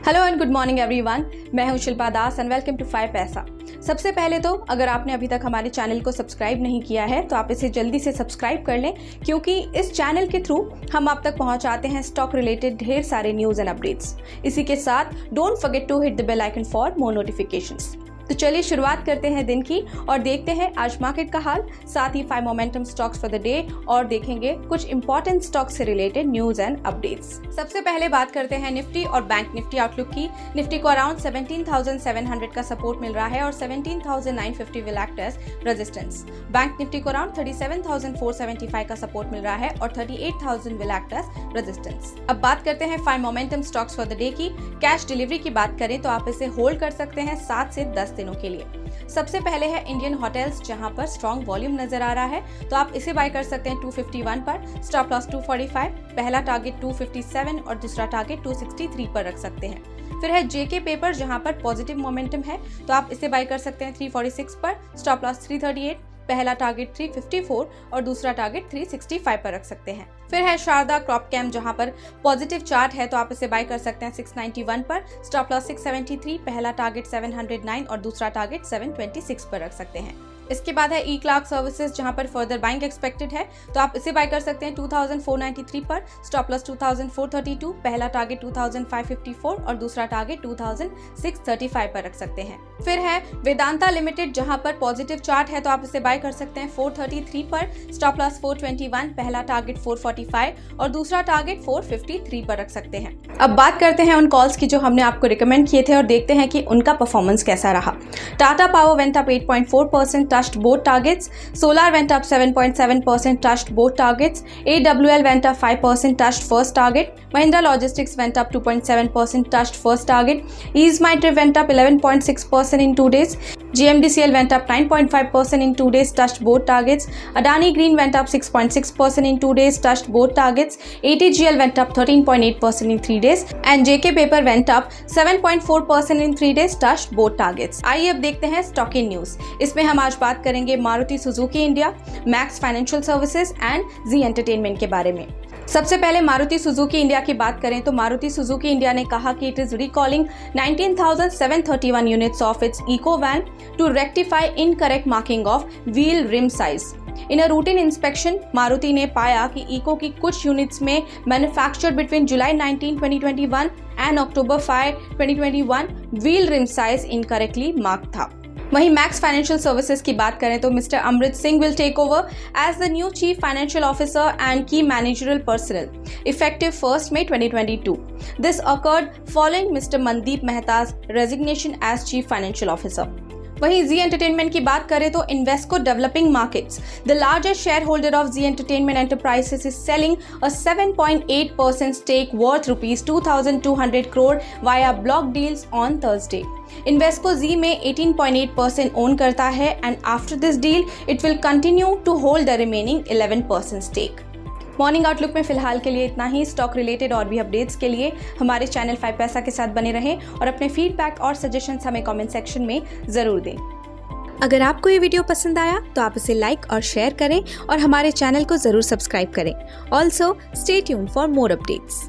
Hello and good morning everyone, मैं हूं शिल्पा दास and welcome to 5 पैसा। सबसे पहले तो अगर आपने अभी तक हमारे चैनल को सब्सक्राइब नहीं किया है तो आप इसे जल्दी से सब्सक्राइब कर लें, क्योंकि इस चैनल के थ्रू हम आप तक पहुंचाते हैं स्टॉक रिलेटेड ढेर सारे न्यूज़ एंड अपडेट्स। इसी के साथ don't forget to hit the bell icon for more notifications. तो चलिए शुरुआत करते हैं दिन की और देखते हैं आज मार्केट का हाल, साथ ही 5 momentum stocks for the day और देखेंगे कुछ इंपॉर्टेंट स्टॉक्स से रिलेटेड न्यूज एंड अपडेट्स। सबसे पहले बात करते हैं निफ्टी और बैंक निफ्टी आउटलुक की। निफ्टी को अराउंड 17,700 का सपोर्ट मिल रहा है और 17,950 will act as resistance. Bank Nifty को अराउंड 37,475 का सपोर्ट मिल रहा है और 38,000 विल एक्ट एज रेजिस्टेंस। अब बात करते हैं 5 momentum stocks for the day की। कैश डिलीवरी की बात करें तो आप इसे होल्ड कर सकते हैं 7 से 10 दिनों के लिए। सबसे पहले है इंडियन होटल्स, जहां पर स्ट्रॉन्ग वॉल्यूम नजर आ रहा है, तो आप इसे बाय कर सकते हैं 251 पर। स्टॉप लॉस 245, पहला टारगेट 257 और दूसरा टारगेट 263 पर रख सकते हैं। फिर है जेके पेपर, जहां पर पॉजिटिव मोमेंटम है, तो आप इसे बाय कर सकते हैं 346 पर। स्टॉप लॉस 338, पहला टारगेट 354 और दूसरा टारगेट 365 पर रख सकते हैं। फिर है शारदा क्रॉपकेम, जहां पर पॉजिटिव चार्ट है, तो आप इसे बाय कर सकते हैं 691 पर। स्टॉप लॉस 673, पहला टारगेट 709 और दूसरा टारगेट 726 पर रख सकते हैं। इसके बाद है ई क्लार्क सर्विसेज, जहां पर फर्दर बाइंग एक्सपेक्टेड है, तो आप इसे बाय कर सकते हैं 2493 पर। स्टॉप लॉस 2432, पहला टारगेट 2554 और दूसरा टारगेट 2635 पर रख सकते हैं। फिर है वेदांता लिमिटेड, जहां पर पॉजिटिव चार्ट है, तो आप इसे बाय कर सकते हैं 433 पर। स्टॉप लॉस 421, पहला टारगेट 445 और दूसरा टारगेट 453 पर रख सकते हैं। अब बात करते हैं उन कॉल्स की जो हमने आपको रिकमेंड किए थे और देखते हैं कि उनका परफॉर्मेंस कैसा रहा। Tata power went up 8.4%, touched both targets. Solar went up 7.7%, touched both targets. AWL went up 5%, touched first target. Mahindra Logistics went up 2.7%, touched first target. EaseMyTrip went up 11.6% in 2 days. GMDCL went up 9.5% in 2 days, touched both targets. Adani Green went up 6.6% in 2 days, touched both targets. ATGL went up 13.8% in 3 days. And JK Paper went up 7.4% in 3 days, touched both targets. आइए अब देखते हैं stock in news. इसमें हम आज बात करेंगे Maruti Suzuki India, Max Financial Services and Zee Entertainment के बारे में। सबसे पहले मारुति सुजुकी इंडिया की बात करें तो मारुति सुजुकी इंडिया ने कहा कि it is recalling 19,731 units of its Eeco van to rectify incorrect marking of wheel rim size. In a routine inspection, Maruti ने पाया कि इको की कुछ यूनिट्स में manufactured between July 19, 2021 and October 5, 2021 wheel rim size incorrectly mark था। वहीं Max Financial Services की बात करें तो mister Amrit Singh will take over as the new chief financial officer and की managerial personal effective 1 May 2022. This occurred following Mr. Mandeep Mehta's resignation as chief financial officer. वहीं जी entertainment की बात करें तो Invesco developing markets, the largest share holder of Zee Entertainment Enterprises, is selling a 7.8% stake worth ₹2,200 crore via block deals on Thursday. Invesco Zee में 18.8% own करता है and after this deal it will continue to hold the remaining 11% stake. Morning outlook में फिलहाल के लिए इतना ही। Stock related और भी अपडेट्स के लिए हमारे चैनल 5 पैसा के साथ बने रहें और अपने फीडबैक और सजेशंस हमें कमेंट सेक्शन में ज़रूर दें। अगर आपको ये वीडियो पसंद आया तो आप इसे लाइक और शेयर करें और हमारे चैनल को ज़रूर सब्सक्राइब करें। Also stay tuned for more updates.